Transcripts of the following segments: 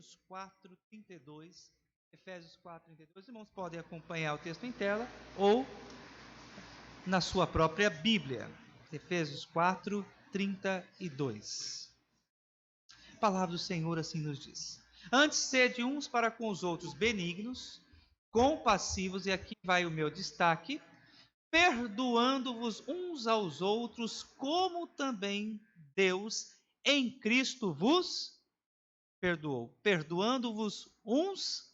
Efésios 4:32. Efésios 4:32. Os irmãos podem acompanhar o texto em tela ou na sua própria Bíblia. Efésios 4:32. A palavra do Senhor assim nos diz: Antes sede uns para com os outros benignos, compassivos, e aqui vai o meu destaque, perdoando-vos uns aos outros, como também Deus em Cristo vos perdoou, perdoando-vos uns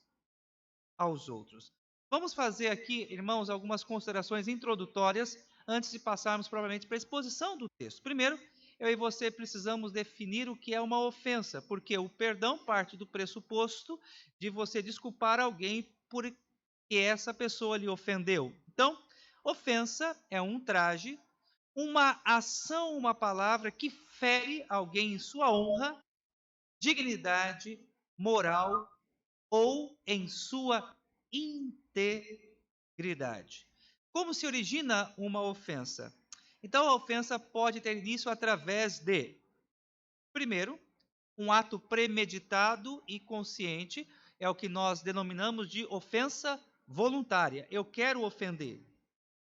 aos outros. Vamos fazer aqui, irmãos, algumas considerações introdutórias antes de passarmos provavelmente para a exposição do texto. Primeiro, eu e você precisamos definir o que é uma ofensa, porque o perdão parte do pressuposto de você desculpar alguém porque essa pessoa lhe ofendeu. Então, ofensa é um traje, uma ação, uma palavra que fere alguém em sua honra, dignidade, moral ou em sua integridade. Como se origina uma ofensa? Então, a ofensa pode ter início através de, primeiro, um ato premeditado e consciente, é o que nós denominamos de ofensa voluntária. Eu quero ofender,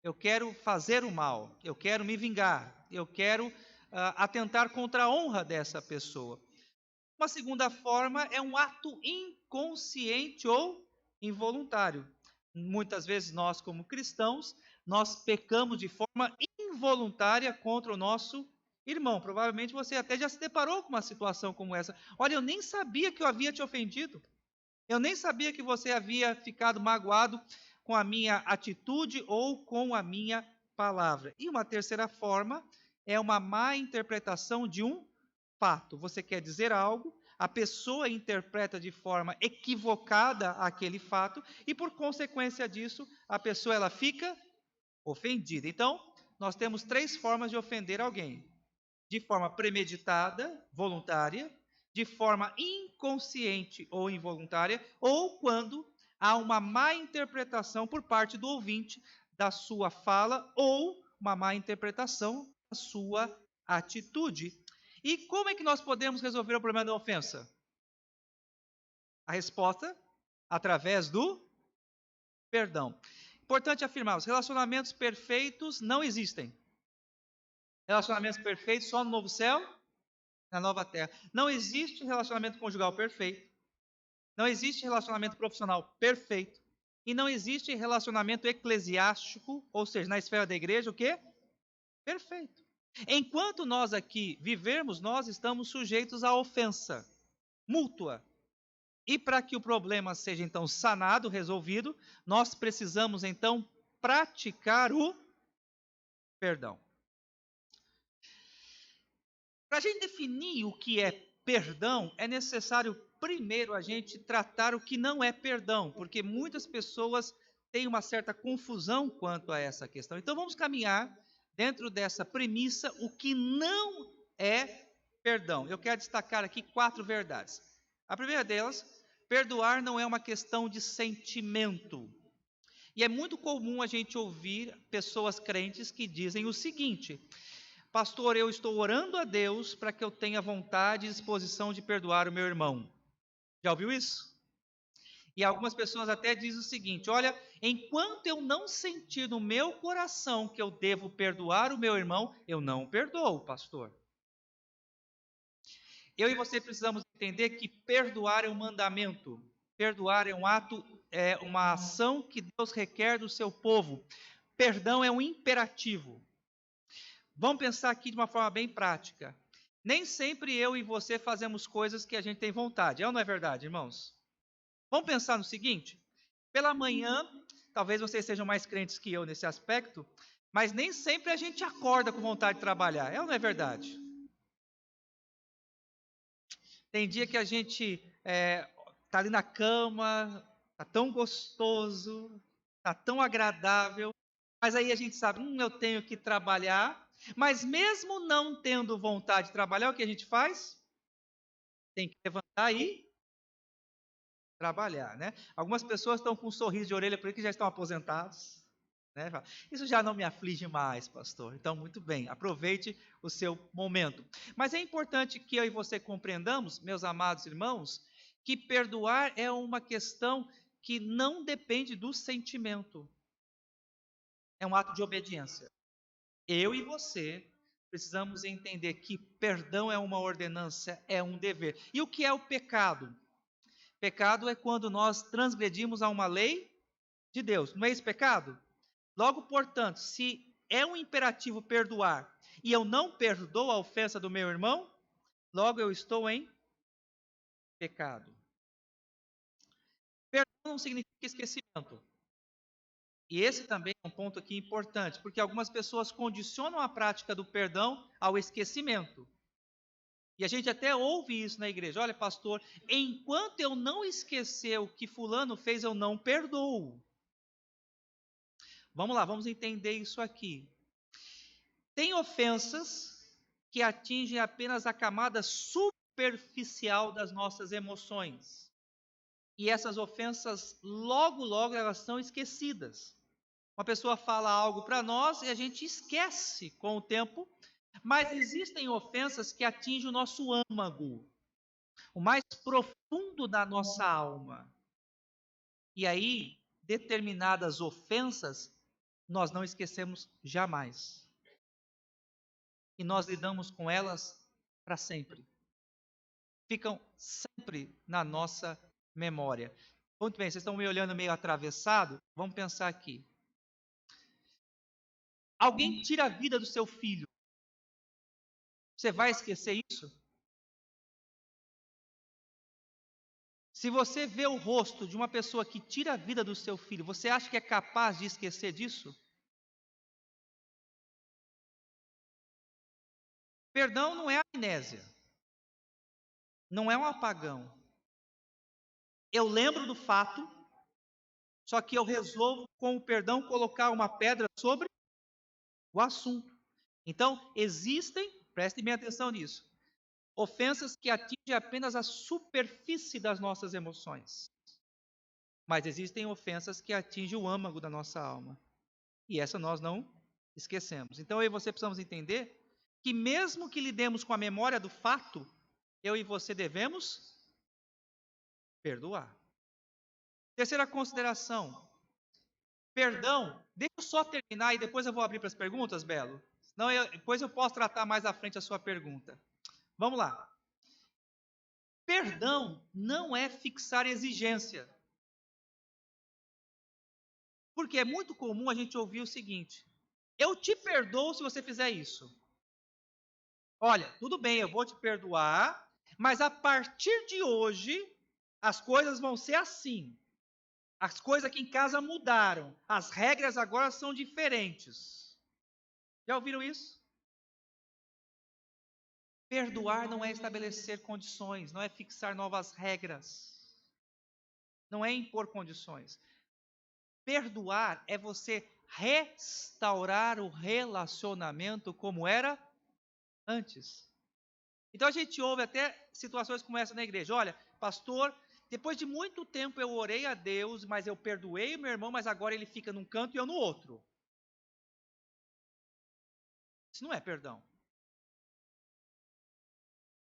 eu quero fazer o mal, eu quero me vingar, eu quero atentar contra a honra dessa pessoa. Uma segunda forma é um ato inconsciente ou involuntário. Muitas vezes nós, como cristãos, nós pecamos de forma involuntária contra o nosso irmão. Provavelmente você até já se deparou com uma situação como essa. Olha, eu nem sabia que eu havia te ofendido. Eu nem sabia que você havia ficado magoado com a minha atitude ou com a minha palavra. E uma terceira forma é uma má interpretação de um fato. Você quer dizer algo, a pessoa interpreta de forma equivocada aquele fato e por consequência disso, a pessoa ela fica ofendida. Então, nós temos três formas de ofender alguém: de forma premeditada, voluntária, de forma inconsciente ou involuntária, ou quando há uma má interpretação por parte do ouvinte da sua fala ou uma má interpretação da sua atitude. E como é que nós podemos resolver o problema da ofensa? A resposta, através do perdão. Importante afirmar, os relacionamentos perfeitos não existem. Relacionamentos perfeitos só no novo céu, na nova terra. Não existe relacionamento conjugal perfeito. Não existe relacionamento profissional perfeito. E não existe relacionamento eclesiástico, ou seja, na esfera da igreja, o quê? Perfeito. Enquanto nós aqui vivermos, nós estamos sujeitos à ofensa mútua. E para que o problema seja então sanado, resolvido, nós precisamos então praticar o perdão. Para a gente definir o que é perdão, é necessário primeiro a gente tratar o que não é perdão, porque muitas pessoas têm uma certa confusão quanto a essa questão. Então vamos caminhar dentro dessa premissa, o que não é perdão. Eu quero destacar aqui 4 verdades. A primeira delas, perdoar não é uma questão de sentimento. E é muito comum a gente ouvir pessoas crentes que dizem o seguinte: pastor, eu estou orando a Deus para que eu tenha vontade e disposição de perdoar o meu irmão. Já ouviu isso? E algumas pessoas até dizem o seguinte: olha, enquanto eu não sentir no meu coração que eu devo perdoar o meu irmão, eu não perdoo, pastor. Eu e você precisamos entender que perdoar é um mandamento. Perdoar é um ato, é uma ação que Deus requer do seu povo. Perdão é um imperativo. Vamos pensar aqui de uma forma bem prática. Nem sempre eu e você fazemos coisas que a gente tem vontade. É ou não é verdade, irmãos? Vamos pensar no seguinte: pela manhã, talvez vocês sejam mais crentes que eu nesse aspecto, mas nem sempre a gente acorda com vontade de trabalhar. É ou não é verdade? Tem dia que a gente está ali na cama, está tão gostoso, está tão agradável, mas aí a gente sabe, eu tenho que trabalhar, mas mesmo não tendo vontade de trabalhar, o que a gente faz? Tem que levantar e trabalhar, né? Algumas pessoas estão com um sorriso de orelha por aí que já estão aposentados, né? Isso já não me aflige mais, pastor. Então, muito bem, aproveite o seu momento. Mas é importante que eu e você compreendamos, meus amados irmãos, que perdoar é uma questão que não depende do sentimento. É um ato de obediência. Eu e você precisamos entender que perdão é uma ordenança, é um dever. E o que é o pecado? Pecado é quando nós transgredimos a uma lei de Deus. Não é isso pecado? Logo, portanto, se é um imperativo perdoar e eu não perdoo a ofensa do meu irmão, logo eu estou em pecado. Perdão não significa esquecimento. E esse também é um ponto aqui importante, porque algumas pessoas condicionam a prática do perdão ao esquecimento. E a gente até ouve isso na igreja. Olha, pastor, enquanto eu não esquecer o que fulano fez, eu não perdoo. Vamos lá, vamos entender isso aqui. Tem ofensas que atingem apenas a camada superficial das nossas emoções. E essas ofensas, logo, logo, elas são esquecidas. Uma pessoa fala algo para nós e a gente esquece com o tempo, mas existem ofensas que atingem o nosso âmago, o mais profundo da nossa alma. E aí, determinadas ofensas, nós não esquecemos jamais. E nós lidamos com elas para sempre. Ficam sempre na nossa memória. Muito bem, vocês estão me olhando meio atravessado? Vamos pensar aqui. Alguém tira a vida do seu filho. Você vai esquecer isso? Se você vê o rosto de uma pessoa que tira a vida do seu filho, você acha que é capaz de esquecer disso? Perdão não é amnésia. Não é um apagão. Eu lembro do fato, só que eu resolvo, com o perdão, colocar uma pedra sobre o assunto. Então, existem, prestem bem atenção nisso, ofensas que atingem apenas a superfície das nossas emoções. Mas existem ofensas que atingem o âmago da nossa alma. E essa nós não esquecemos. Então eu e você precisamos entender que mesmo que lidemos com a memória do fato, eu e você devemos perdoar. Terceira consideração. Perdão, deixa eu só terminar e depois eu vou abrir para as perguntas, Belo. Não, depois eu posso tratar mais à frente a sua pergunta. Vamos lá. Perdão não é fixar exigência. Porque é muito comum a gente ouvir o seguinte: eu te perdoo se você fizer isso. Olha, tudo bem, eu vou te perdoar, mas a partir de hoje as coisas vão ser assim. As coisas aqui em casa mudaram. As regras agora são diferentes. Já ouviram isso? Perdoar não é estabelecer condições, não é fixar novas regras, não é impor condições. Perdoar é você restaurar o relacionamento como era antes. Então a gente ouve até situações como essa na igreja. Olha, pastor, depois de muito tempo eu orei a Deus, mas eu perdoei o meu irmão, mas agora ele fica num canto e eu no outro. Isso não é perdão.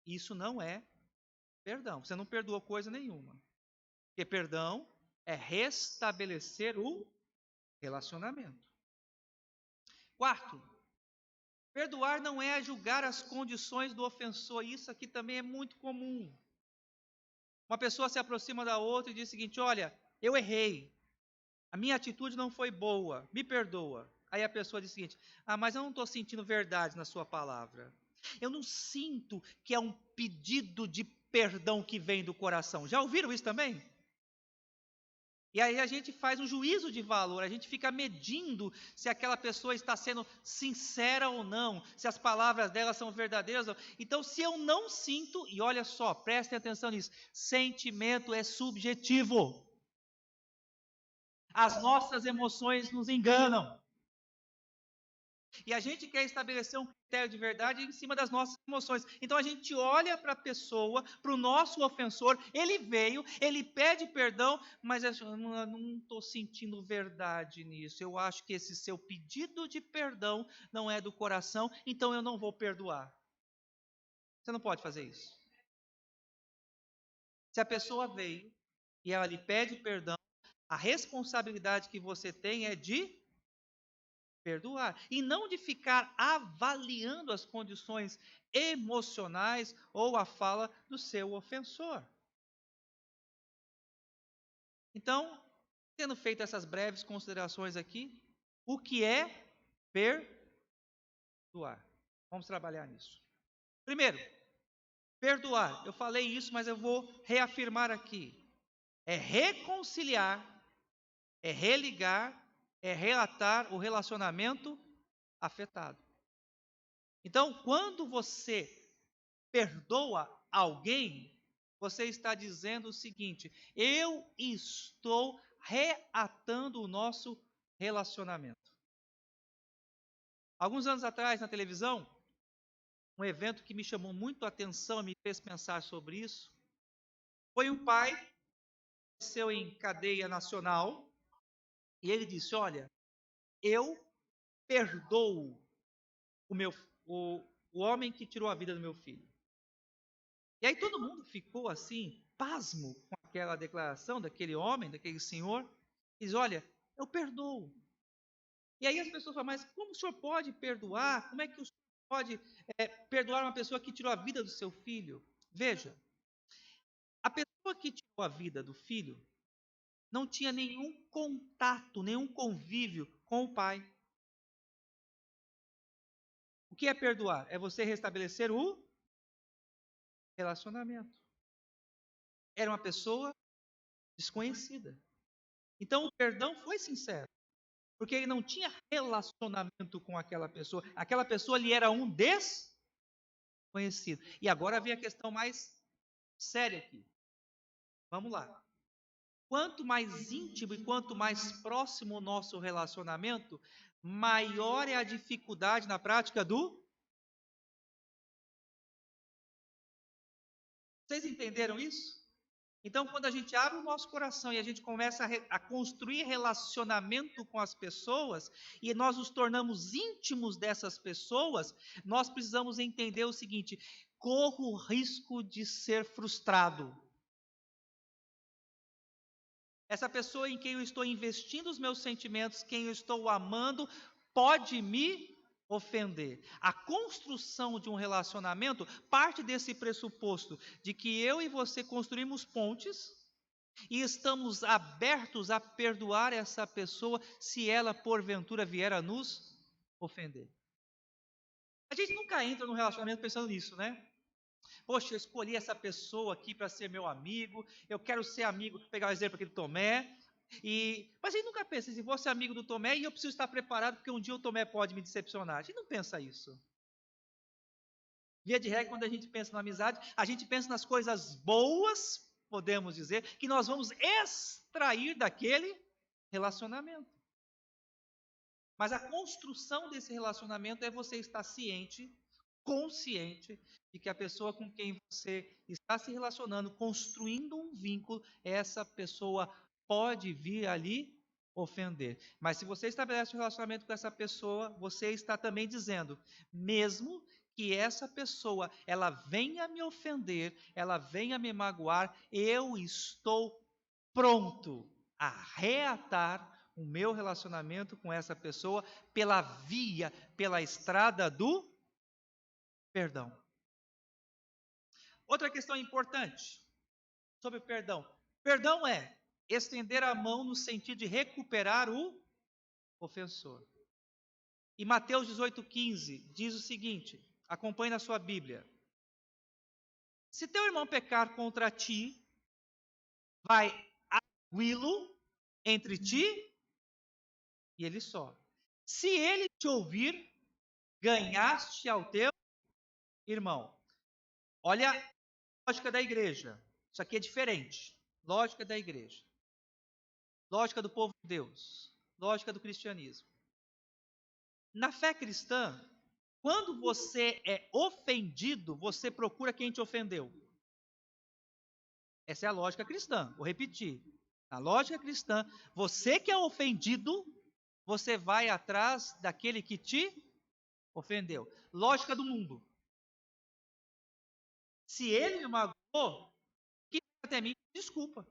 Isso não é perdão. Você não perdoou coisa nenhuma. Porque perdão é restabelecer o relacionamento. Quarto, perdoar não é julgar as condições do ofensor. Isso aqui também é muito comum. Uma pessoa se aproxima da outra e diz o seguinte: olha, eu errei. A minha atitude não foi boa, me perdoa. Aí a pessoa diz o seguinte: mas eu não estou sentindo verdade na sua palavra. Eu não sinto que é um pedido de perdão que vem do coração. Já ouviram isso também? E aí a gente faz um juízo de valor, a gente fica medindo se aquela pessoa está sendo sincera ou não, se as palavras dela são verdadeiras ou não. Então, se eu não sinto, e olha só, prestem atenção nisso, sentimento é subjetivo. As nossas emoções nos enganam. E a gente quer estabelecer um critério de verdade em cima das nossas emoções. Então a gente olha para a pessoa, para o nosso ofensor, ele veio, ele pede perdão, mas eu não estou sentindo verdade nisso. Eu acho que esse seu pedido de perdão não é do coração, então eu não vou perdoar. Você não pode fazer isso. Se a pessoa veio e ela lhe pede perdão, a responsabilidade que você tem é de perdoar e não de ficar avaliando as condições emocionais ou a fala do seu ofensor. Então, tendo feito essas breves considerações aqui, o que é perdoar? Vamos trabalhar nisso. Primeiro, perdoar. Eu falei isso, mas eu vou reafirmar aqui. É reconciliar, é religar, é relatar o relacionamento afetado. Então, quando você perdoa alguém, você está dizendo o seguinte: eu estou reatando o nosso relacionamento. Alguns anos atrás, na televisão, um evento que me chamou muito a atenção, me fez pensar sobre isso, foi um pai que nasceu em cadeia nacional e ele disse: olha, eu perdoo o meu o homem que tirou a vida do meu filho. E aí todo mundo ficou assim, pasmo com aquela declaração daquele homem, daquele senhor. Diz: olha, eu perdoo. E aí as pessoas falam: mas como o senhor pode perdoar? Como é que o senhor pode perdoar uma pessoa que tirou a vida do seu filho? Veja, a pessoa que tirou a vida do filho não tinha nenhum contato, nenhum convívio com o pai. O que é perdoar? É você restabelecer o relacionamento. Era uma pessoa desconhecida. Então o perdão foi sincero, porque ele não tinha relacionamento com aquela pessoa. Aquela pessoa lhe era um desconhecido. E agora vem a questão mais séria aqui. Vamos lá. Quanto mais íntimo e quanto mais próximo o nosso relacionamento, maior é a dificuldade na prática do. Vocês entenderam isso? Então, quando a gente abre o nosso coração e a gente começa a construir relacionamento com as pessoas e nós nos tornamos íntimos dessas pessoas, nós precisamos entender o seguinte: corro o risco de ser frustrado. Essa pessoa em quem eu estou investindo os meus sentimentos, quem eu estou amando, pode me ofender. A construção de um relacionamento parte desse pressuposto de que eu e você construímos pontes e estamos abertos a perdoar essa pessoa se ela porventura vier a nos ofender. A gente nunca entra num relacionamento pensando nisso, né? Poxa, eu escolhi essa pessoa aqui para ser meu amigo, eu quero ser amigo, pegar o exemplo aqui do Tomé, mas a gente nunca pensa, se vou ser amigo do Tomé e eu preciso estar preparado porque um dia o Tomé pode me decepcionar. A gente não pensa isso. Via de regra, quando a gente pensa na amizade, a gente pensa nas coisas boas, podemos dizer, que nós vamos extrair daquele relacionamento. Mas a construção desse relacionamento é você estar ciente, consciente de que a pessoa com quem você está se relacionando, construindo um vínculo, essa pessoa pode vir ali ofender. Mas se você estabelece um relacionamento com essa pessoa, você está também dizendo, mesmo que essa pessoa ela venha me ofender, ela venha me magoar, eu estou pronto a reatar o meu relacionamento com essa pessoa pela estrada do perdão. Outra questão importante sobre o perdão. Perdão é estender a mão no sentido de recuperar o ofensor. E Mateus 18,15 diz o seguinte, acompanhe na sua Bíblia. Se teu irmão pecar contra ti, vai arguí-lo entre ti e ele só. Se ele te ouvir, ganhaste ao teu irmão. Olha a lógica da igreja. Isso aqui é diferente. Lógica da igreja. Lógica do povo de Deus. Lógica do cristianismo. Na fé cristã, quando você é ofendido, você procura quem te ofendeu. Essa é a lógica cristã. Vou repetir. Na lógica cristã, você que é ofendido, você vai atrás daquele que te ofendeu. Lógica do mundo. Se ele me magoou, que até mim, desculpa.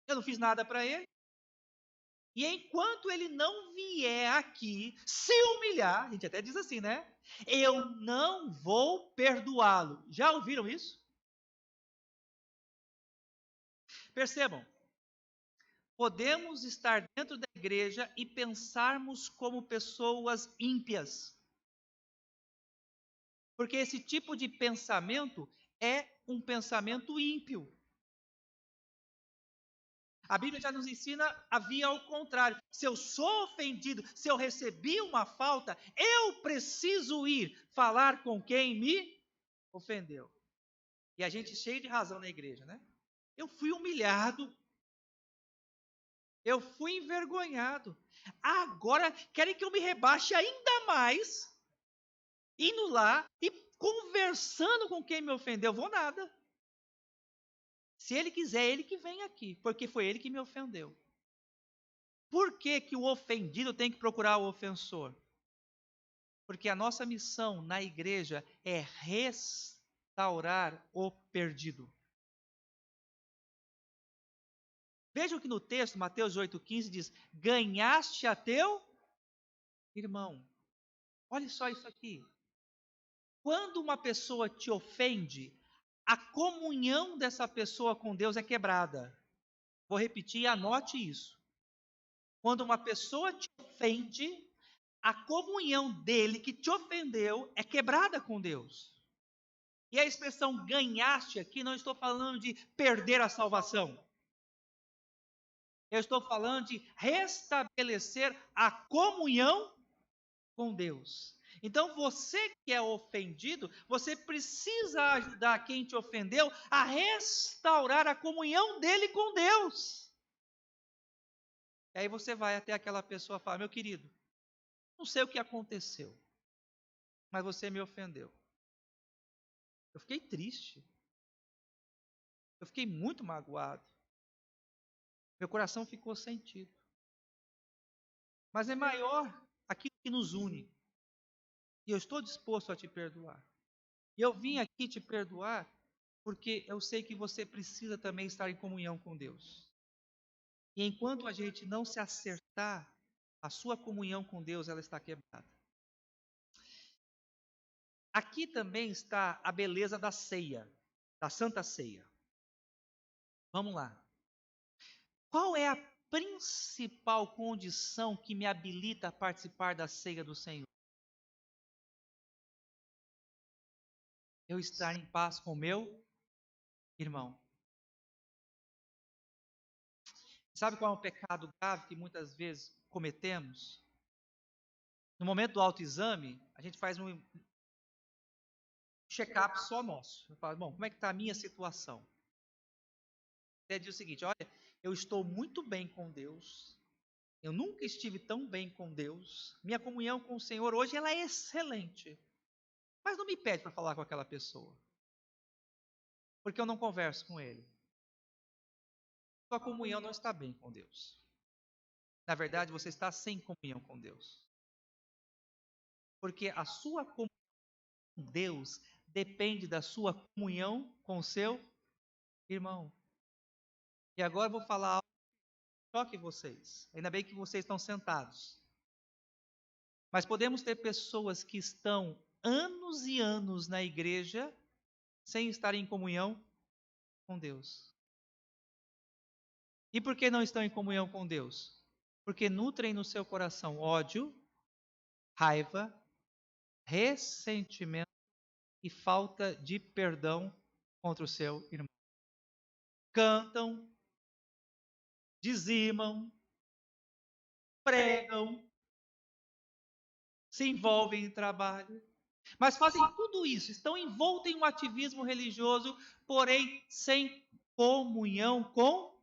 Eu não fiz nada para ele. E enquanto ele não vier aqui se humilhar, a gente até diz assim, né? Eu não vou perdoá-lo. Já ouviram isso? Percebam, podemos estar dentro da igreja e pensarmos como pessoas ímpias. Porque esse tipo de pensamento é um pensamento ímpio. A Bíblia já nos ensina a via ao contrário. Se eu sou ofendido, se eu recebi uma falta, eu preciso ir falar com quem me ofendeu. E a gente cheio de razão na igreja, né? Eu fui humilhado. Eu fui envergonhado. Agora querem que eu me rebaixe ainda mais, indo lá e conversando com quem me ofendeu. Vou nada. Se ele quiser, ele que vem aqui, porque foi ele que me ofendeu. Por que que o ofendido tem que procurar o ofensor? Porque a nossa missão na igreja é restaurar o perdido. Vejam que no texto, Mateus 8,15 diz: ganhaste a teu irmão. Olha só isso aqui. Quando uma pessoa te ofende, a comunhão dessa pessoa com Deus é quebrada. Vou repetir e anote isso. Quando uma pessoa te ofende, a comunhão dele que te ofendeu é quebrada com Deus. E a expressão ganhaste aqui, não estou falando de perder a salvação. Eu estou falando de restabelecer a comunhão com Deus. Então, você que é ofendido, você precisa ajudar quem te ofendeu a restaurar a comunhão dele com Deus. E aí você vai até aquela pessoa e fala: meu querido, não sei o que aconteceu, mas você me ofendeu. Eu fiquei triste. Eu fiquei muito magoado. Meu coração ficou sentido. Mas é maior aquilo que nos une. E eu estou disposto a te perdoar. E eu vim aqui te perdoar porque eu sei que você precisa também estar em comunhão com Deus. E enquanto a gente não se acertar, a sua comunhão com Deus ela está quebrada. Aqui também está a beleza da ceia, da Santa Ceia. Vamos lá. Qual é a principal condição que me habilita a participar da ceia do Senhor? Eu estar em paz com o meu irmão. Sabe qual é o pecado grave que muitas vezes cometemos? No momento do autoexame, a gente faz um check-up só nosso. Eu falo, bom, como é que está a minha situação? Ele diz o seguinte: olha, eu estou muito bem com Deus. Eu nunca estive tão bem com Deus. Minha comunhão com o Senhor hoje ela é excelente. Mas não me pede para falar com aquela pessoa. Porque eu não converso com ele. Sua comunhão não está bem com Deus. Na verdade, você está sem comunhão com Deus. Porque a sua comunhão com Deus depende da sua comunhão com o seu irmão. E agora eu vou falar algo que choque vocês. Ainda bem que vocês estão sentados. Mas podemos ter pessoas que estão anos e anos na igreja sem estar em comunhão com Deus. E por que não estão em comunhão com Deus? Porque nutrem no seu coração ódio, raiva, ressentimento e falta de perdão contra o seu irmão. Cantam, dizimam, pregam, se envolvem em trabalho, mas fazem tudo isso, estão envoltos em um ativismo religioso, porém sem comunhão com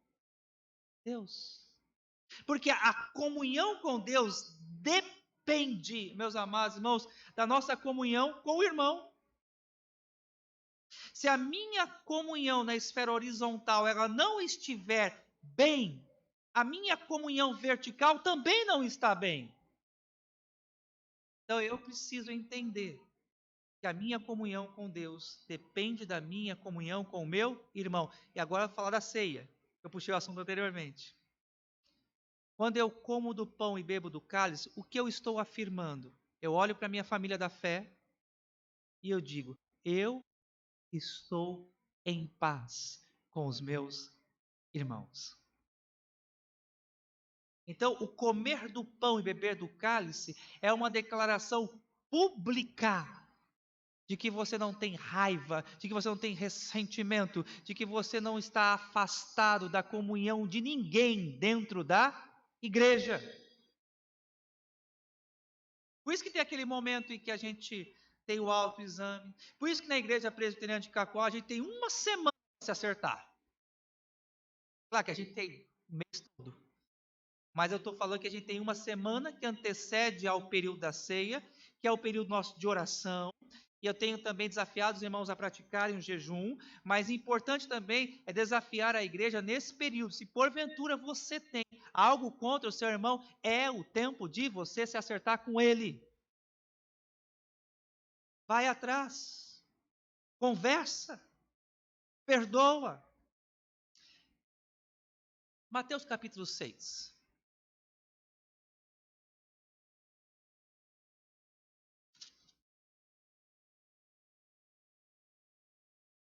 Deus. Porque a comunhão com Deus depende, meus amados irmãos, da nossa comunhão com o irmão. Se a minha comunhão na esfera horizontal ela não estiver bem, a minha comunhão vertical também não está bem. Então eu preciso entender que a minha comunhão com Deus depende da minha comunhão com o meu irmão. E agora eu vou falar da ceia. Eu puxei o assunto anteriormente. Quando eu como do pão e bebo do cálice, o que eu estou afirmando? Eu olho para a minha família da fé e eu digo: eu estou em paz com os meus irmãos. Então, o comer do pão e beber do cálice é uma declaração pública de que você não tem raiva, de que você não tem ressentimento, de que você não está afastado da comunhão de ninguém dentro da igreja. Por isso que tem aquele momento em que a gente tem o autoexame. Por isso que na igreja presbiteriana de Cacoal a gente tem uma semana para se acertar. Claro que a gente tem o mês todo. Mas eu estou falando que a gente tem uma semana que antecede ao período da ceia, que é o período nosso de oração. E eu tenho também desafiado os irmãos a praticarem o jejum. Mas importante também é desafiar a igreja nesse período. Se porventura você tem algo contra o seu irmão, é o tempo de você se acertar com ele. Vai atrás, conversa, perdoa. Mateus capítulo 6.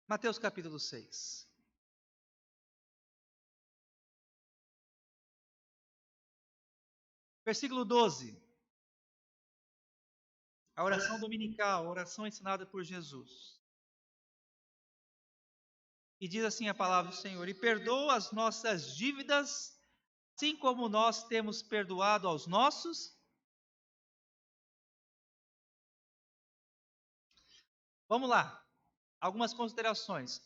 Mateus capítulo 6. Versículo 12. A oração dominical, a oração ensinada por Jesus. E diz assim a palavra do Senhor: e perdoa as nossas dívidas, assim como nós temos perdoado aos nossos. Vamos lá, algumas considerações.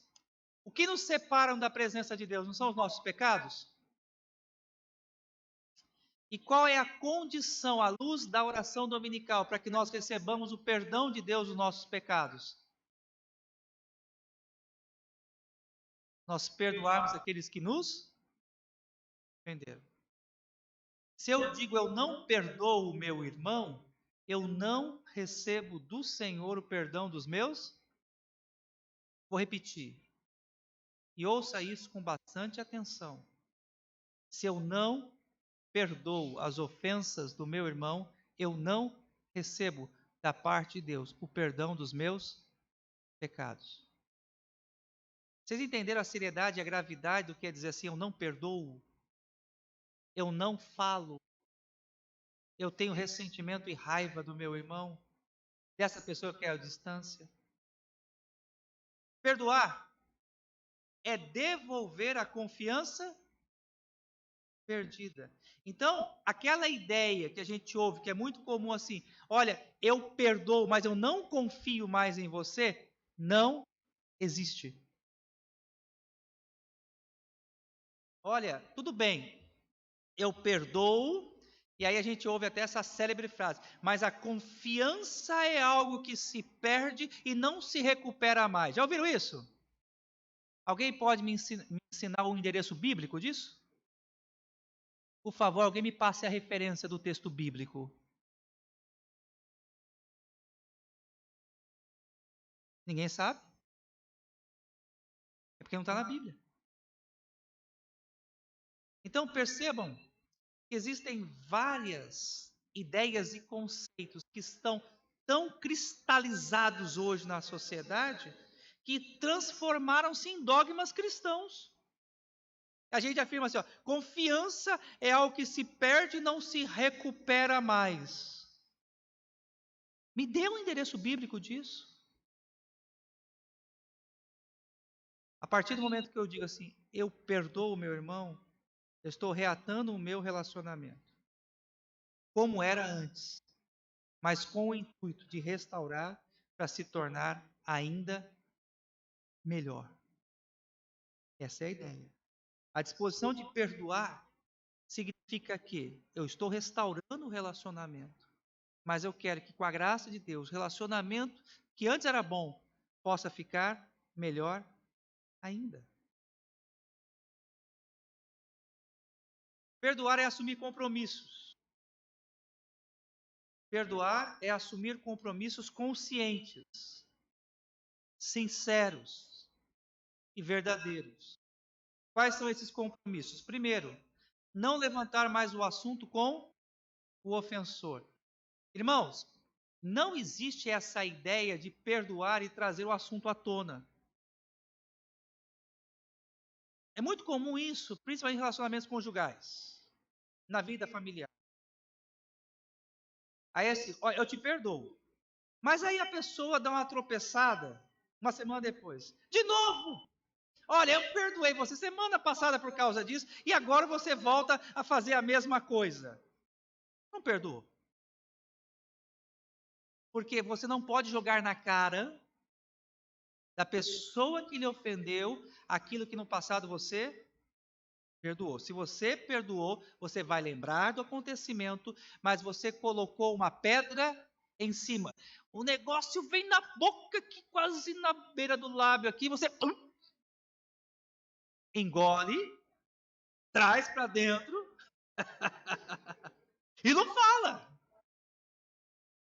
O que nos separam da presença de Deus não são os nossos pecados? E qual é a condição, à luz da oração dominical, para que nós recebamos o perdão de Deus dos nossos pecados? Nós perdoarmos aqueles que nos ofenderam. Se eu digo eu não perdoo o meu irmão, eu não recebo do Senhor o perdão dos meus. Vou repetir. E ouça isso com bastante atenção. Se eu não perdoo as ofensas do meu irmão, eu não recebo da parte de Deus o perdão dos meus pecados. Vocês entenderam a seriedade e a gravidade do que é dizer assim: eu não perdoo, eu não falo, eu tenho ressentimento e raiva do meu irmão, dessa pessoa que é a distância? Perdoar é devolver a confiança perdida. Então, aquela ideia que a gente ouve, que é muito comum assim: olha, eu perdoo, mas eu não confio mais em você, não existe. Olha, tudo bem, eu perdoo, e aí a gente ouve até essa célebre frase: mas a confiança é algo que se perde e não se recupera mais. Já ouviram isso? Alguém pode me ensinar o endereço bíblico disso? Por favor, alguém me passe a referência do texto bíblico. Ninguém sabe? É porque não está na Bíblia. Então percebam que existem várias ideias e conceitos que estão tão cristalizados hoje na sociedade que transformaram-se em dogmas cristãos. A gente afirma assim: ó, confiança é algo que se perde e não se recupera mais. Me dê um endereço bíblico disso. A partir do momento que eu digo assim: eu perdoo o meu irmão, eu estou reatando o meu relacionamento como era antes, mas com o intuito de restaurar para se tornar ainda melhor. Essa é a ideia. A disposição de perdoar significa que eu estou restaurando o relacionamento, mas eu quero que, com a graça de Deus, o relacionamento que antes era bom possa ficar melhor ainda. Perdoar é assumir compromissos. Perdoar é assumir compromissos conscientes, sinceros e verdadeiros. Quais são esses compromissos? Primeiro, não levantar mais o assunto com o ofensor. Irmãos, não existe essa ideia de perdoar e trazer o assunto à tona. É muito comum isso, principalmente em relacionamentos conjugais, na vida familiar. Aí assim, olha, eu te perdoo. Mas aí a pessoa dá uma tropeçada uma semana depois. De novo! Olha, eu perdoei você semana passada por causa disso e agora você volta a fazer a mesma coisa. Não perdoou. Porque você não pode jogar na cara da pessoa que lhe ofendeu aquilo que no passado você perdoou. Se você perdoou, você vai lembrar do acontecimento, mas você colocou uma pedra em cima. O negócio vem na boca, aqui, quase na beira do lábio aqui, você engole, traz para dentro e não fala.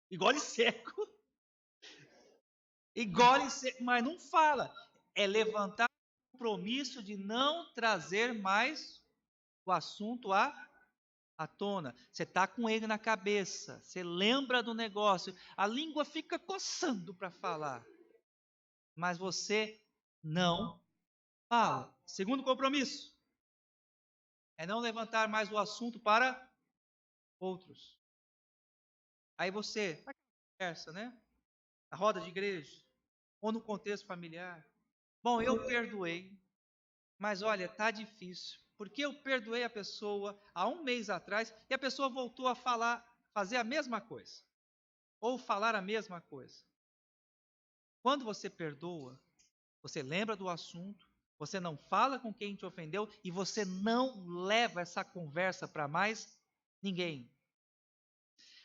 Engole seco. Engole seco, mas não fala. É levantar o compromisso de não trazer mais o assunto à tona. Você está com ele na cabeça, você lembra do negócio, a língua fica coçando para falar, mas você não fala. Segundo compromisso é não levantar mais o assunto para outros. Aí você, na conversa, né? Na roda de igreja, ou no contexto familiar. Bom, eu perdoei, mas olha, tá difícil. Porque eu perdoei a pessoa há um mês atrás e a pessoa voltou a falar, fazer a mesma coisa. Ou falar a mesma coisa. Quando você perdoa, você lembra do assunto, você não fala com quem te ofendeu e você não leva essa conversa para mais ninguém.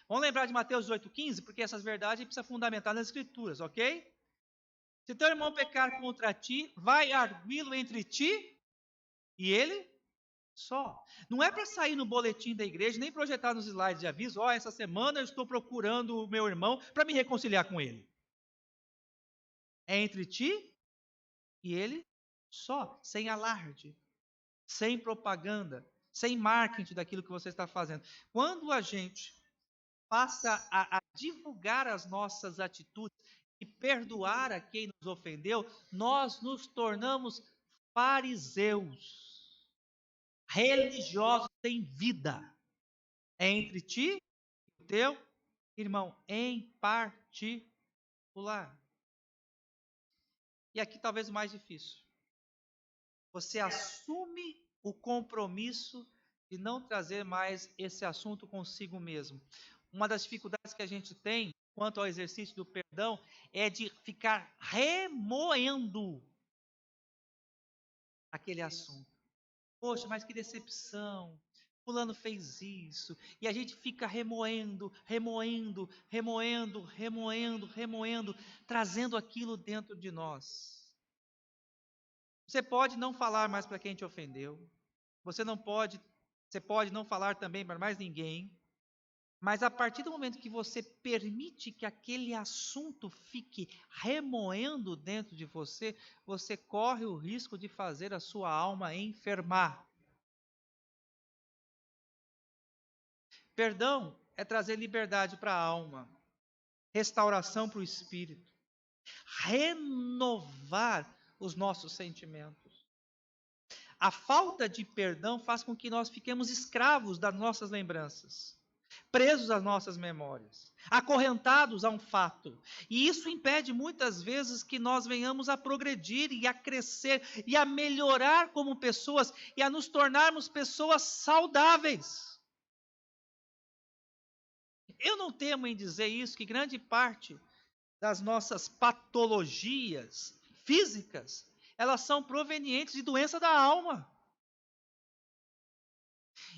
Vamos lembrar de Mateus 18,15, porque essas verdades a gente precisa fundamentar nas Escrituras, ok? Se teu irmão pecar contra ti, vai arguí-lo entre ti e ele só. Não é para sair no boletim da igreja, nem projetar nos slides de aviso, essa semana eu estou procurando o meu irmão para me reconciliar com ele. É entre ti e ele só, sem alarde, sem propaganda, sem marketing daquilo que você está fazendo. Quando a gente passa a divulgar as nossas atitudes e perdoar a quem nos ofendeu, nós nos tornamos fariseus, religiosos sem vida. É entre ti e o teu irmão, em particular. E aqui talvez o mais difícil. Você assume o compromisso de não trazer mais esse assunto consigo mesmo. Uma das dificuldades que a gente tem quanto ao exercício do perdão é de ficar remoendo aquele assunto. Poxa, mas que decepção. Fulano fez isso. E a gente fica remoendo, remoendo, remoendo, remoendo, remoendo, trazendo aquilo dentro de nós. Você pode não falar mais para quem te ofendeu. Você pode não falar também para mais ninguém. Mas a partir do momento que você permite que aquele assunto fique remoendo dentro de você, você corre o risco de fazer a sua alma enfermar. Perdão é trazer liberdade para a alma, restauração para o espírito, renovar os nossos sentimentos. A falta de perdão faz com que nós fiquemos escravos das nossas lembranças, presos às nossas memórias, acorrentados a um fato. E isso impede muitas vezes que nós venhamos a progredir e a crescer e a melhorar como pessoas e a nos tornarmos pessoas saudáveis. Eu não temo em dizer isso, que grande parte das nossas patologias físicas, elas são provenientes de doença da alma.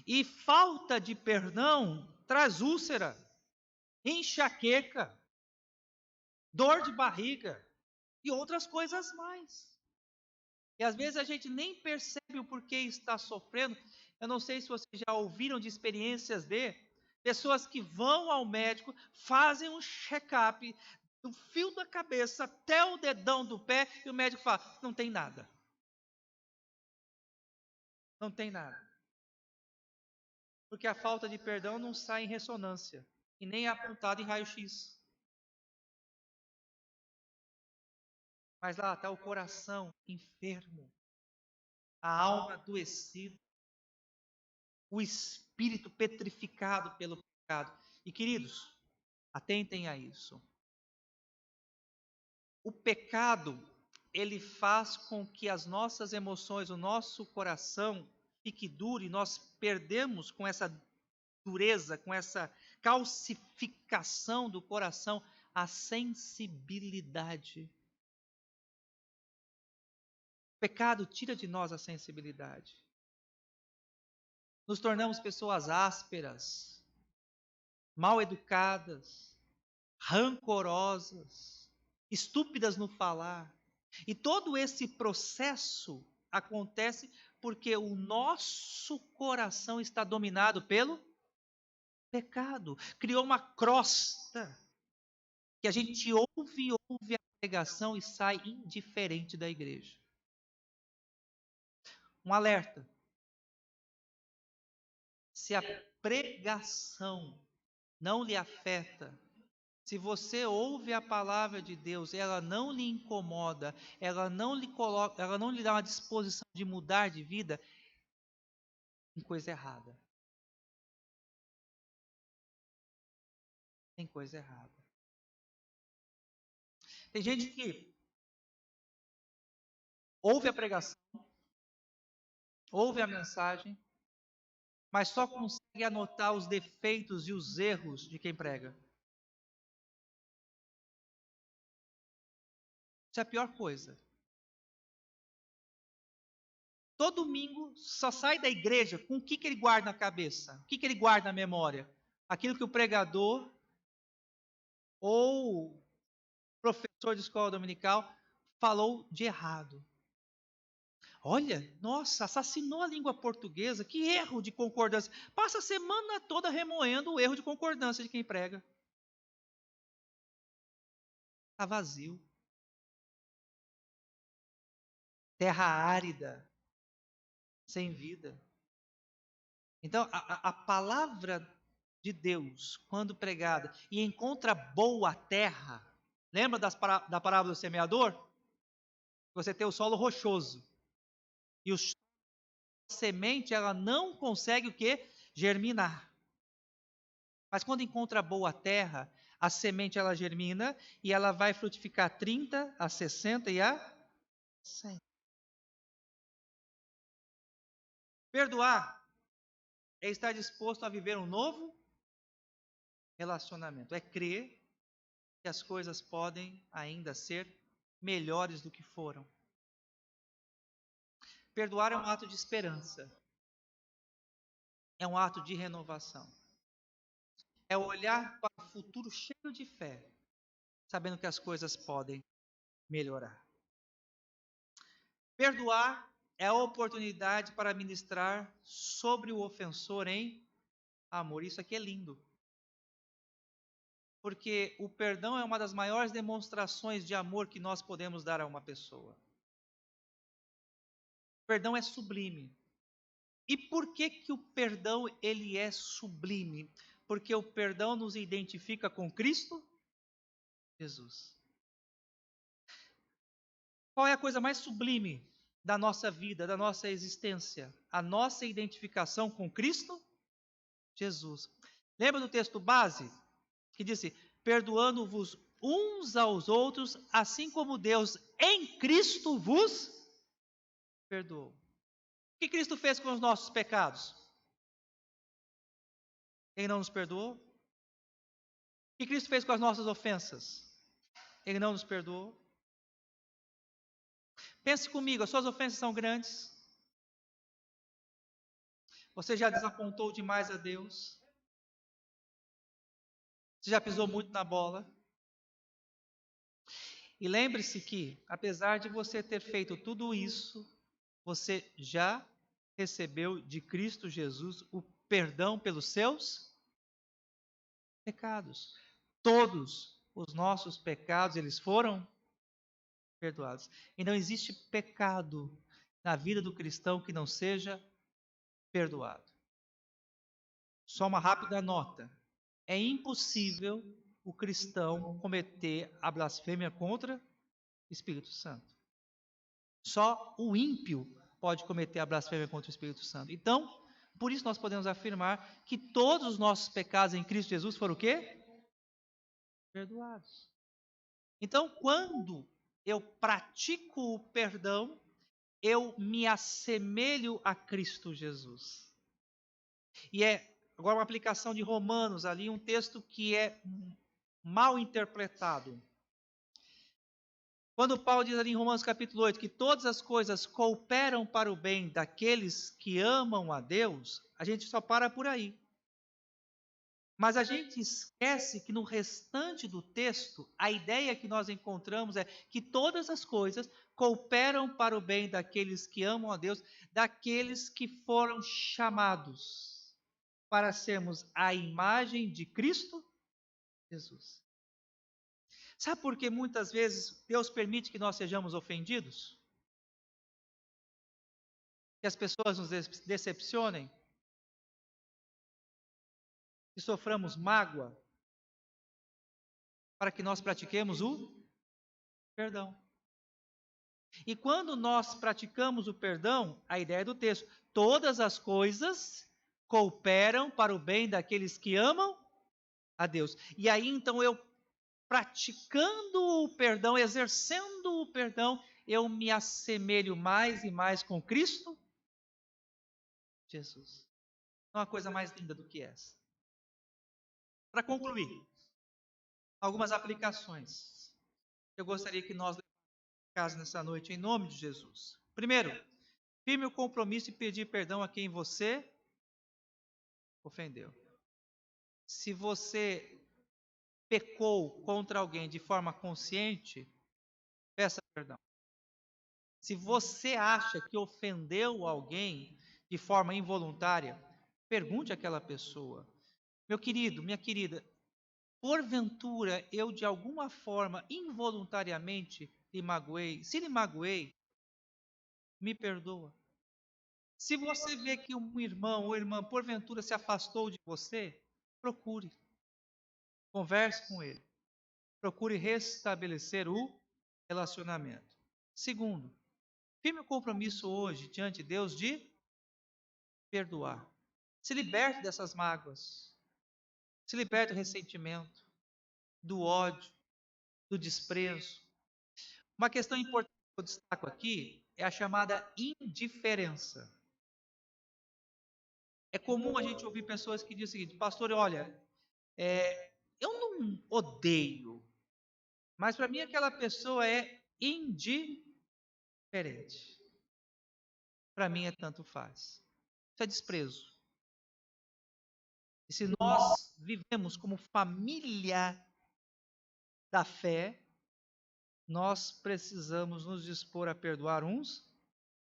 E falta de perdão traz úlcera, enxaqueca, dor de barriga e outras coisas mais. E às vezes a gente nem percebe o porquê está sofrendo. Eu não sei se vocês já ouviram de experiências de Pessoas que vão ao médico, fazem um check-up do fio da cabeça até o dedão do pé e o médico fala: não tem nada. Não tem nada. Porque a falta de perdão não sai em ressonância e nem é apontada em raio-x. Mas lá está o coração enfermo, a alma adoecida, o espírito petrificado pelo pecado. E queridos, atentem a isso. O pecado, ele faz com que as nossas emoções, o nosso coração fique duro e nós perdemos com essa dureza, com essa calcificação do coração, a sensibilidade. O pecado tira de nós a sensibilidade. Nos tornamos pessoas ásperas, mal educadas, rancorosas, estúpidas no falar. E todo esse processo acontece porque o nosso coração está dominado pelo pecado. Criou uma crosta que a gente ouve a pregação e sai indiferente da igreja. Um alerta. Se a pregação não lhe afeta, se você ouve a palavra de Deus, ela não lhe incomoda, ela não lhe coloca, ela não lhe dá uma disposição de mudar de vida, tem coisa errada. Tem coisa errada. Tem gente que ouve a pregação, ouve a mensagem, mas só consegue anotar os defeitos e os erros de quem prega. Isso é a pior coisa. Todo domingo só sai da igreja com o que ele guarda na cabeça, o que ele guarda na memória. Aquilo que o pregador ou professor de escola dominical falou de errado. Olha, nossa, assassinou a língua portuguesa, que erro de concordância. Passa a semana toda remoendo o erro de concordância de quem prega. Está vazio. Terra árida, sem vida. Então, a palavra de Deus, quando pregada e encontra boa terra, lembra da parábola do semeador? Você tem o solo rochoso e a semente ela não consegue o quê? Germinar. Mas quando encontra boa terra, a semente ela germina e ela vai frutificar 30, a 60 e a 100. Perdoar é estar disposto a viver um novo relacionamento. É crer que as coisas podem ainda ser melhores do que foram. Perdoar é um ato de esperança. É um ato de renovação. É olhar para o futuro cheio de fé, sabendo que as coisas podem melhorar. Perdoar é a oportunidade para ministrar sobre o ofensor em amor. Isso aqui é lindo. Porque o perdão é uma das maiores demonstrações de amor que nós podemos dar a uma pessoa. O perdão é sublime. E por que o perdão ele é sublime? Porque o perdão nos identifica com Cristo Jesus. Qual é a coisa mais sublime da nossa vida, da nossa existência? A nossa identificação com Cristo Jesus. Lembra do texto base? Que disse, perdoando-vos uns aos outros, assim como Deus em Cristo vos perdoou. O que Cristo fez com os nossos pecados? Ele não nos perdoou? O que Cristo fez com as nossas ofensas? Ele não nos perdoou? Pense comigo, as suas ofensas são grandes? Você já desapontou demais a Deus? Você já pisou muito na bola? E lembre-se que, apesar de você ter feito tudo isso, você já recebeu de Cristo Jesus o perdão pelos seus pecados. Todos os nossos pecados, eles foram perdoados. E não existe pecado na vida do cristão que não seja perdoado. Só uma rápida nota. É impossível o cristão cometer a blasfêmia contra o Espírito Santo. Só o ímpio pode cometer a blasfêmia contra o Espírito Santo. Então, por isso nós podemos afirmar que todos os nossos pecados em Cristo Jesus foram o quê? Perdoados. Então, quando eu pratico o perdão, eu me assemelho a Cristo Jesus. E agora uma aplicação de Romanos ali, um texto que é mal interpretado. Quando Paulo diz ali em Romanos capítulo 8 que todas as coisas cooperam para o bem daqueles que amam a Deus, a gente só para por aí. Mas a gente esquece que no restante do texto, a ideia que nós encontramos é que todas as coisas cooperam para o bem daqueles que amam a Deus, daqueles que foram chamados para sermos a imagem de Cristo Jesus. Sabe por que muitas vezes Deus permite que nós sejamos ofendidos? Que as pessoas nos decepcionem? Que soframos mágoa? Para que nós pratiquemos o perdão. E quando nós praticamos o perdão, a ideia do texto, todas as coisas cooperam para o bem daqueles que amam a Deus. E aí então eu praticando o perdão, exercendo o perdão, eu me assemelho mais e mais com Cristo Jesus. Não há coisa mais linda do que essa. Para concluir, algumas aplicações. Eu gostaria que nós levássemos nessa noite em nome de Jesus. Primeiro, firme o compromisso de pedir perdão a quem você ofendeu. Se você pecou contra alguém de forma consciente, peça perdão. Se você acha que ofendeu alguém de forma involuntária, pergunte àquela pessoa: meu querido, minha querida, porventura eu de alguma forma, involuntariamente, lhe magoei? Se lhe magoei, me perdoa. Se você vê que um irmão ou irmã porventura se afastou de você, procure, converse com ele, procure restabelecer o relacionamento. Segundo, firme o compromisso hoje diante de Deus de perdoar. Se liberte dessas mágoas, se liberte do ressentimento, do ódio, do desprezo. Uma questão importante que eu destaco aqui é a chamada indiferença. É comum a gente ouvir pessoas que dizem o seguinte: pastor, olha, eu não odeio, mas para mim aquela pessoa é indiferente. Para mim é tanto faz. Isso é desprezo. E se nós vivemos como família da fé, nós precisamos nos dispor a perdoar uns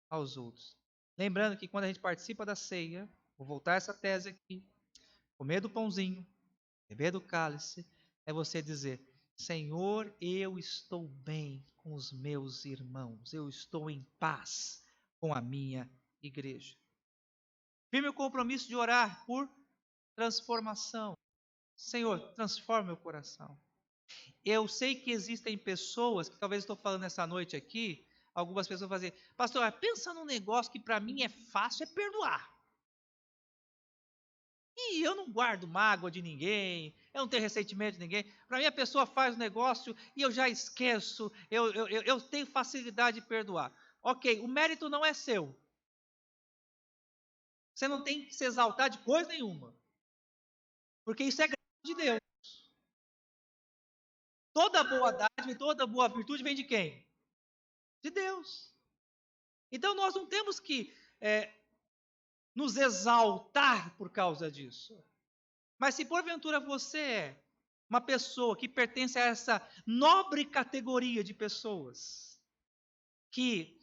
aos outros. Lembrando que quando a gente participa da ceia, vou voltar essa tese aqui, comer do pãozinho, beber do cálice, é você dizer: Senhor, eu estou bem com os meus irmãos, eu estou em paz com a minha igreja. Firme o compromisso de orar por transformação. Senhor, transforma meu coração. Eu sei que existem pessoas, que talvez estou falando essa noite aqui, algumas pessoas vão dizer: pastor, pensa num negócio que para mim é fácil, é perdoar. E eu não guardo mágoa de ninguém, eu não tenho ressentimento de ninguém. Para mim, a pessoa faz o negócio e eu já esqueço, eu tenho facilidade de perdoar. Ok, o mérito não é seu. Você não tem que se exaltar de coisa nenhuma, porque isso é graça de Deus. Toda boa dádiva e toda boa virtude vem de quem? De Deus. Então nós não temos que nos exaltar por causa disso. Mas se porventura você é uma pessoa que pertence a essa nobre categoria de pessoas que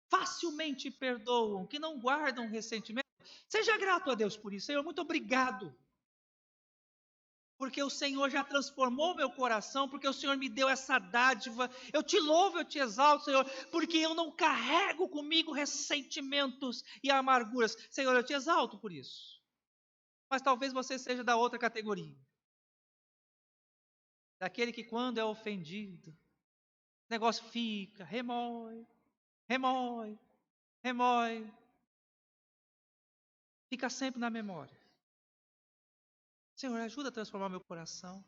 facilmente perdoam, que não guardam ressentimento, seja grato a Deus por isso. Senhor, muito obrigado. porque o Senhor já transformou meu coração, porque o Senhor me deu essa dádiva. Eu te louvo, eu te exalto, Senhor, porque eu não carrego comigo ressentimentos e amarguras. Senhor, eu te exalto por isso. Mas talvez você seja da outra categoria, daquele que quando é ofendido, o negócio fica, remói, remói, remói, fica sempre na memória. Senhor, ajuda a transformar meu coração.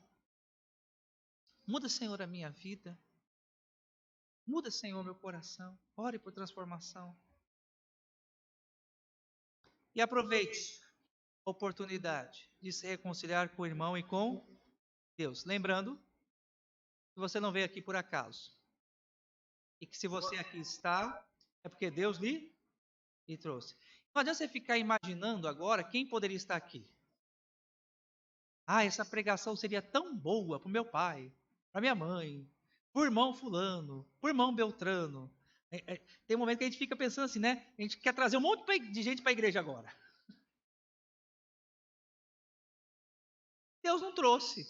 Muda, Senhor, a minha vida. Muda, Senhor, meu coração. Ore por transformação. E aproveite a oportunidade de se reconciliar com o irmão e com Deus. Lembrando que você não veio aqui por acaso. E que se você aqui está, é porque Deus lhe trouxe. Não adianta você ficar imaginando agora quem poderia estar aqui. Ah, essa pregação seria tão boa para o meu pai, para minha mãe, para o irmão fulano, para o irmão Beltrano. Tem um momento que a gente fica pensando assim, né? A gente quer trazer um monte de gente para a igreja agora. Deus não trouxe.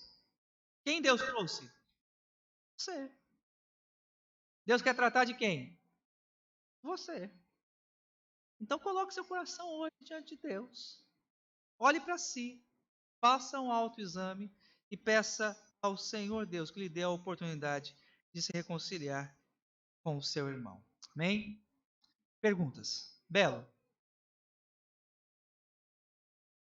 Quem Deus trouxe? Você. Deus quer tratar de quem? Você. Então coloque seu coração hoje diante de Deus. Olhe para si. Faça um autoexame e peça ao Senhor Deus que lhe dê a oportunidade de se reconciliar com o seu irmão. Amém? Perguntas. Belo.